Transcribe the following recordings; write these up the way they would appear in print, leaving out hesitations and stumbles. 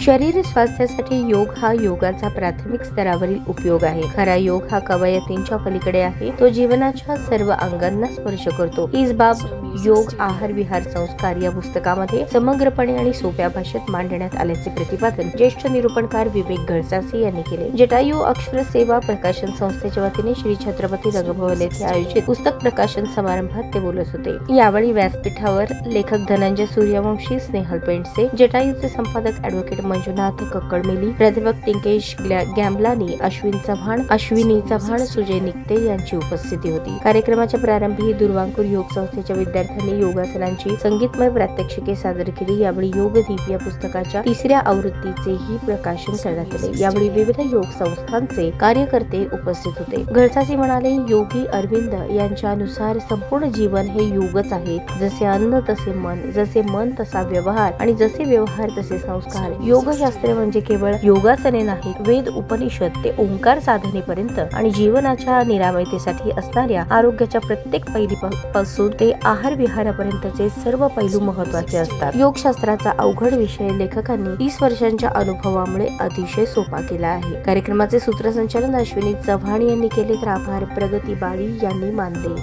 शरीर स्वास्थ्यासाठी योग हा योगाचा प्राथमिक स्तरावरील उपयोग आहे. खरा योग हा कवायतींच्या पलीकडे आहे. तो जीवनाच्या सर्व अंगांना स्पर्श करतो. हीच बाब योग आहार विहार संस्कार या पुस्तकामध्ये समग्रपणे आणि सोप्या भाषेत मांडण्यात आल्याचे प्रतिपादन ज्येष्ठ निरूपणकार विवेक घळसासी यांनी केले. जटायू अक्षर सेवा प्रकाशन संस्थेच्या वतीने श्री छत्रपती रंगभवन येथे आयोजित पुस्तक प्रकाशन समारंभात ते बोलत होते. यावेळी व्यासपीठावर लेखक धनंजय सूर्यवंशी, स्नेहल पेंडसे, जटायूचे संपादक ॲडव्होकेट मंजुनाथ कक्कडमेली, प्राध्यापक टिंकेश गॅमलानी, अश्विनी चव्हाण, सुजय निकते यांची उपस्थिती होती. कार्यक्रमाच्या प्रारंभी दुर्वांकूर योग संस्थेच्या विद्यार्थ्यांनी योगासनांची संगीतमय प्रात्यक्षिके सादर केली. यावेळी योग दीप या पुस्तकाच्या 3ऱ्या आवृत्तीचेही प्रकाशन करण्यात आले. यावेळी विविध योग संस्थांचे कार्यकर्ते उपस्थित होते. घळसासी म्हणाले, योगी अरविंद यांच्यानुसार संपूर्ण जीवन हे योगच आहे. जसे अन्न तसे मन, जसे मन तसा व्यवहार आणि जसे व्यवहार तसे संस्कार. योगशास्त्र म्हणजे केवळ योगासने नाहीत. वेद उपनिषद ते ओंकार साधनेपर्यंत आणि जीवनाच्या निरामयतेसाठी असणाऱ्या आरोग्याच्या प्रत्येक पैलीपासून ते आहार विहारापर्यंतचे सर्व पैलू महत्त्वाचे असतात. योगशास्त्राचा अवघड विषय लेखकांनी 30 वर्षांच्या अनुभवामुळे अतिशय सोपा केला आहे. कार्यक्रमाचे सूत्रसंचालन अश्विनी चव्हाण यांनी केले तर आभार प्रगती बाळी यांनी मानले.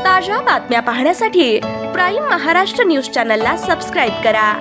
ताज्या बातम्या पाहण्यासाठी प्राईम महाराष्ट्र न्यूज चॅनलला सबस्क्राईब करा.